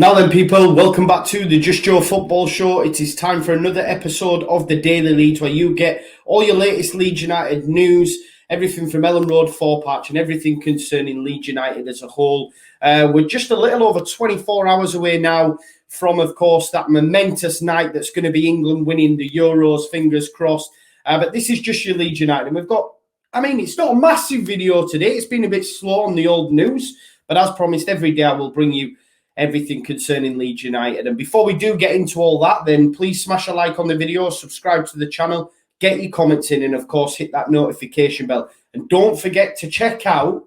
Now then, people, welcome back to the Just Joe Football Show. It is time for another episode of the Daily Leeds, where you get all your latest Leeds United news, everything from Elland Road, Thorp, and everything concerning Leeds United as a whole. We're just a little over 24 hours away now from, of course, that momentous night that's going to be England winning the Euros, fingers crossed. But this is just your Leeds United. And we've got, it's not a massive video today. It's been a bit slow on the old news. But as promised, every day I will bring you everything concerning Leeds United. And before we do get into all that, then please smash a like on the video, subscribe to the channel, get your comments in, and of course hit that notification bell. And don't forget to check out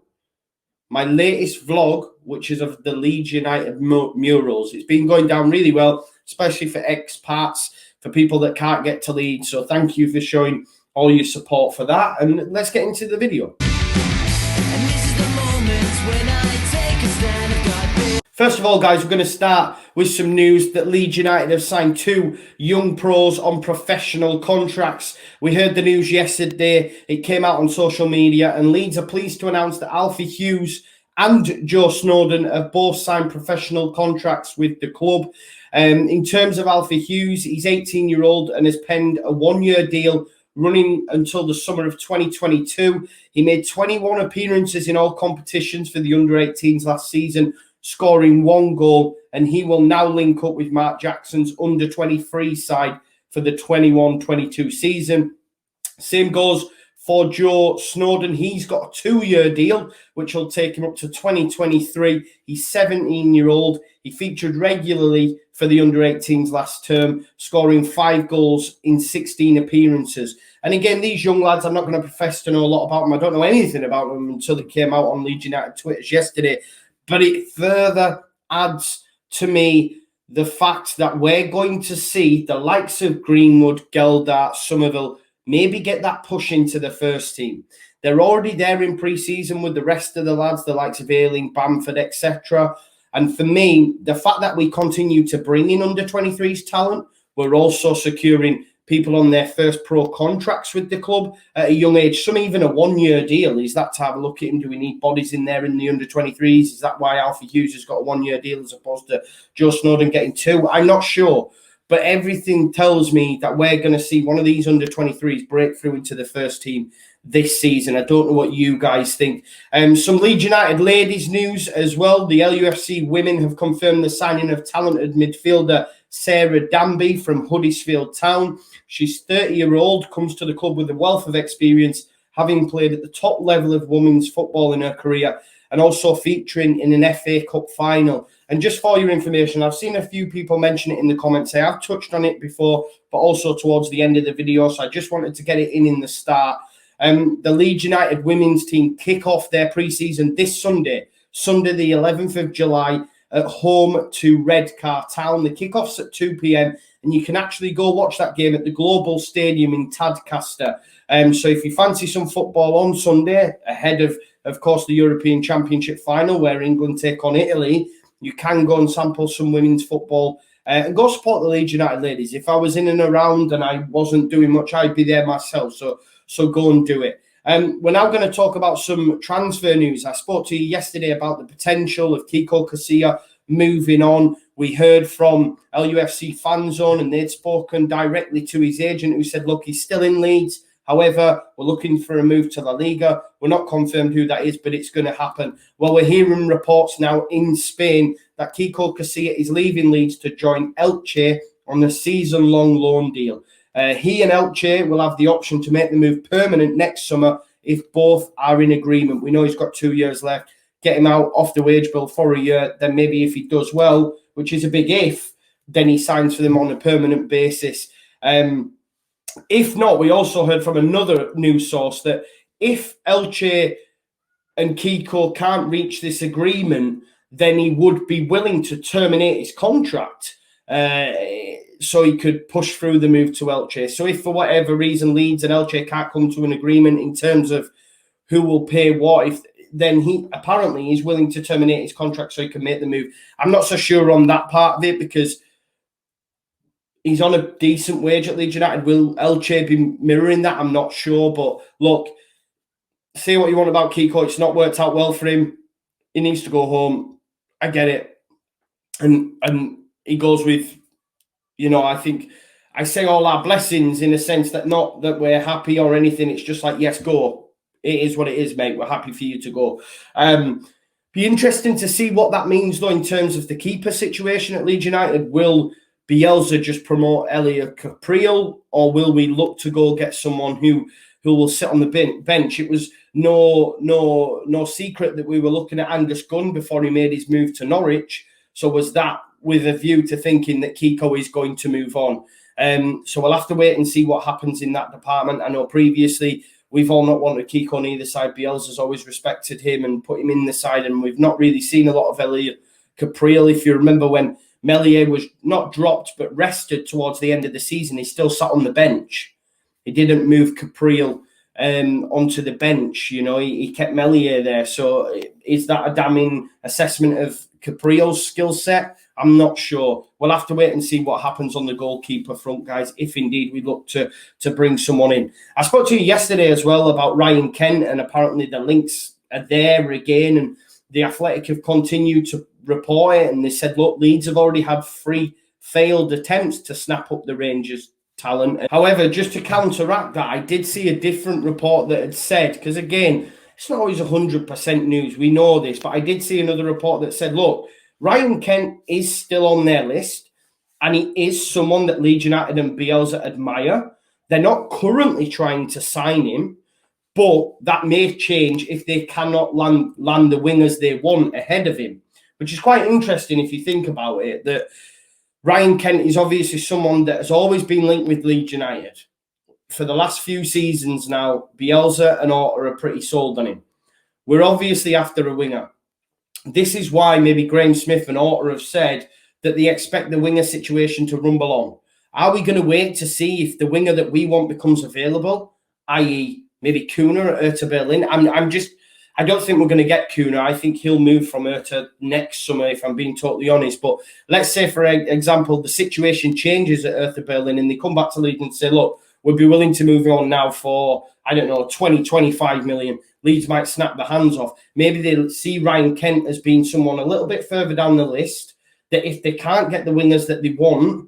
my latest vlog, which is of the Leeds United murals. It's been going down really well, especially for expats, for people that can't get to Leeds. So thank you for showing all your support for that. And let's get into the video. And this is the moment when I take a stand. First of all, guys, we're going to start with some news that Leeds United have signed 2 young pros on professional contracts. We heard the news yesterday. It came out on social media, and Leeds are pleased to announce that Alfie Hughes and Joe Snowden have both signed professional contracts with the club. In terms of Alfie Hughes, he's 18-year-old and has penned a 1-year deal running until the summer of 2022. He made 21 appearances in all competitions for the under-18s last season, scoring 1 goal, and he will now link up with Mark Jackson's under-23 side for the 21-22 season. Same goes for Joe Snowden. He's got a 2-year deal, which will take him up to 2023. He's 17-year-old. He featured regularly for the under-18s last term, scoring 5 goals in 16 appearances. And again, these young lads, I'm not going to profess to know a lot about them. I don't know anything about them until they came out on Leeds United Twitters yesterday. But it further adds to me the fact that we're going to see the likes of Greenwood, Geldart, Somerville maybe get that push into the first team. They're already there in pre-season with the rest of the lads, the likes of Ayling, Bamford, etc. And for me, the fact that we continue to bring in under-23s talent, we're also securing people on their first pro contracts with the club at a young age, some even a 1-year deal. Is that to have a look at him? Do we need bodies in there in the under-23s? Is that why Alfie Hughes has got a 1-year deal as opposed to Joe Snowden getting 2? I'm not sure. But everything tells me that we're going to see one of these under-23s break through into the first team this season. I don't know what you guys think. Some Leeds United ladies news as well. The LUFC women have confirmed the signing of talented midfielder Sarah Danby from Huddersfield Town. She's 30-year-old, comes to the club with a wealth of experience, having played at the top level of women's football in her career and also featuring in an FA Cup final. And just for your information, I've seen a few people mention it in the comments. I have touched on it before, but also towards the end of the video. So I just wanted to get it in the start. The Leeds United women's team kick off their pre-season this Sunday the 11th of July, at home to Redcar Town. The kickoff's at 2 p.m. and you can actually go watch that game at the Global Stadium in Tadcaster. So if you fancy some football on Sunday, ahead of course, the European Championship final where England take on Italy, you can go and sample some women's football and go support the Leeds United ladies. If I was in and around and I wasn't doing much, I'd be there myself. So go and do it. We're now going to talk about some transfer news. I spoke to you yesterday about the potential of Kiko Casillas moving on. We heard from LUFC Fan Zone and they'd spoken directly to his agent who said, look, he's still in Leeds. However, we're looking for a move to La Liga. We're not confirmed who that is, but it's going to happen. Well, we're hearing reports now in Spain that Kiko Casillas is leaving Leeds to join Elche on a season-long loan deal. He and Elche will have the option to make the move permanent next summer if both are in agreement. We know he's got 2 years left. Get him out off the wage bill for a year. Then maybe if he does well, which is a big if, then he signs for them on a permanent basis. If not, we also heard from another news source that if Elche and Kiko can't reach this agreement, then he would be willing to terminate his contract so he could push through the move to Elche. So if for whatever reason Leeds and Elche can't come to an agreement in terms of who will pay what, then he apparently is willing to terminate his contract so he can make the move. I'm not so sure on that part of it because he's on a decent wage at Leeds United. Will Elche be mirroring that? I'm not sure. But look, say what you want about Kiko. It's not worked out well for him. He needs to go home. I get it. And he goes with, I think I say all our blessings in a sense that not that we're happy or anything. It's just like, yes, go. It is what it is, mate. We're happy for you to go. Be interesting to see what that means, though, in terms of the keeper situation at Leeds United. Will Bielsa just promote Elliot Capriel, or will we look to go get someone who will sit on the bench? It was no secret that we were looking at Angus Gunn before he made his move to Norwich. So was that with a view to thinking that Kiko is going to move on? So we'll have to wait and see what happens in that department. I know previously we've all not wanted Kiko on either side. Bielsa's always respected him and put him in the side, and we've not really seen a lot of Elliot Capriel. If you remember when Meslier was not dropped but rested towards the end of the season, he still sat on the bench. He didn't move Capriel onto the bench. He kept Meslier there. So is that a damning assessment of Capriel's skill set? I'm not sure. We'll have to wait and see what happens on the goalkeeper front, guys, if indeed we look to bring someone in. I spoke to you yesterday as well about Ryan Kent, and apparently the links are there again, and the Athletic have continued to report it, and they said, look, Leeds have already had 3 failed attempts to snap up the Rangers talent. However, just to counteract that, I did see a different report that had said, because again, it's not always 100% news, we know this, but I did see another report that said, look, Ryan Kent is still on their list, and he is someone that Leeds United and Bielsa admire. They're not currently trying to sign him, but that may change if they cannot land the wingers they want ahead of him, which is quite interesting if you think about it, that Ryan Kent is obviously someone that has always been linked with Leeds United. For the last few seasons now, Bielsa and Orta are pretty sold on him. We're obviously after a winger. This is why maybe Graham Smith and Orta have said that they expect the winger situation to rumble on. Are we going to wait to see if the winger that we want becomes available, i.e. maybe Kuna at Hertha Berlin? I don't think we're going to get Kuna. I think he'll move from Hertha next summer, if I'm being totally honest. But let's say, for example, the situation changes at Hertha Berlin and they come back to Leeds and say, look, we'd be willing to move on now for, 20, 25 million. Leeds might snap the hands off. Maybe they'll see Ryan Kent as being someone a little bit further down the list, that if they can't get the wingers that they want,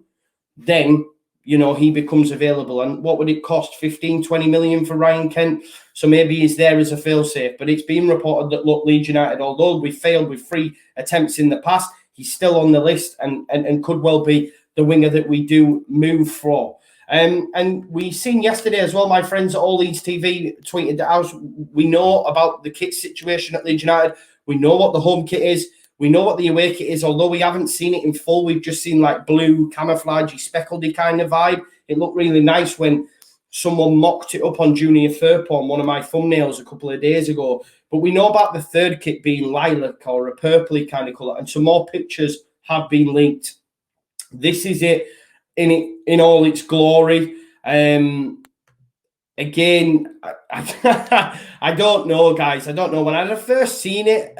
then, he becomes available. And what would it cost? 15, 20 million for Ryan Kent? So maybe he's there as a fail-safe. But it's been reported that, look, Leeds United, although we failed with 3 attempts in the past, he's still on the list and could well be the winger that we do move for. And we seen yesterday as well, my friends at All Leeds TV tweeted out, we know about the kit situation at Leeds United. We know what the home kit is. We know what the away kit is. Although we haven't seen it in full, we've just seen like blue, camouflagey, speckledy kind of vibe. It looked really nice when someone mocked it up on Junior Thorp on one of my thumbnails a couple of days ago. But we know about the third kit being lilac or a purpley kind of colour, and some more pictures have been leaked. This is it in all its glory. Again, I don't know, guys. I don't know. When I had first seen it,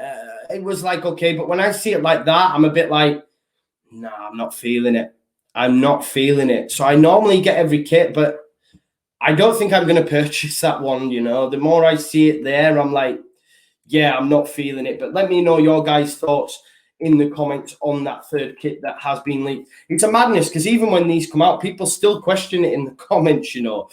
it was like, okay. But when I see it like that, I'm a bit like, nah, I'm not feeling it. I'm not feeling it. So I normally get every kit, but I don't think I'm going to purchase that one, The more I see it there, I'm like, yeah, I'm not feeling it. But let me know your guys' thoughts in the comments on that third kit that has been leaked. It's a madness because even when these come out, people still question it in the comments, No,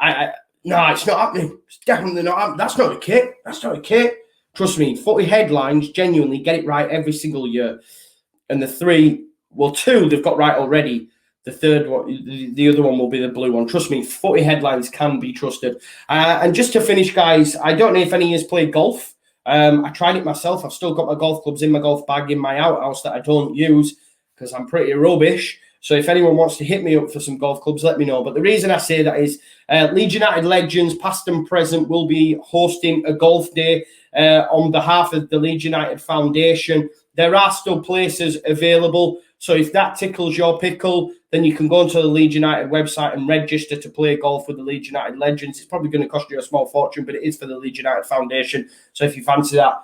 it's not happening. It's definitely not happening. That's not a kit. That's not a kit. Trust me, footy headlines genuinely get it right every single year. And the 2 they've got right already. The third one, the other one will be the blue one. Trust me, footy headlines can be trusted. And just to finish, guys, I don't know if any of you played golf. I tried it myself. I've still got my golf clubs in my golf bag in my outhouse that I don't use because I'm pretty rubbish. So if anyone wants to hit me up for some golf clubs, let me know. But the reason I say that is Leeds United legends, past and present, will be hosting a golf day on behalf of the Leeds United Foundation. There are still places available. So if that tickles your pickle, then you can go onto the Leeds United website and register to play golf with the Leeds United legends. It's probably going to cost you a small fortune, but it is for the Leeds United Foundation. So if you fancy that,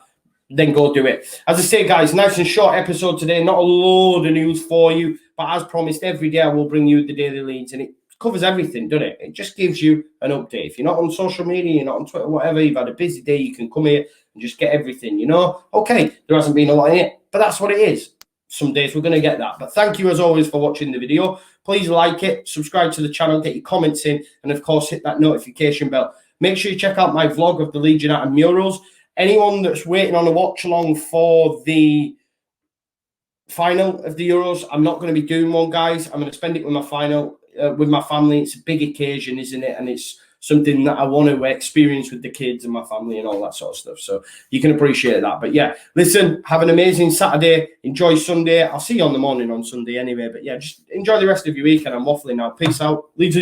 then go do it. As I say, guys, nice and short episode today. Not a load of news for you, but as promised, every day I will bring you the Daily Leeds, and it covers everything, doesn't it? It just gives you an update. If you're not on social media, you're not on Twitter, whatever, you've had a busy day, you can come here and just get everything, Okay, there hasn't been a lot in it, but that's what it is. some days we're going to get that. But thank you as always for watching the video. Please like it, subscribe to the channel, get your comments in, and of course hit that notification bell. Make sure you check out my vlog of the Leeds United murals. Anyone that's waiting on a watch along for the final of the Euros, I'm not going to be doing one, guys. I'm going to spend it with my with my family. It's a big occasion, isn't it? And it's something that I want to experience with the kids and my family and all that sort of stuff. So you can appreciate that. But yeah, listen, have an amazing Saturday. Enjoy Sunday. I'll see you on the morning on Sunday anyway. But yeah, just enjoy the rest of your weekend. I'm waffling now. Peace out. Leeds.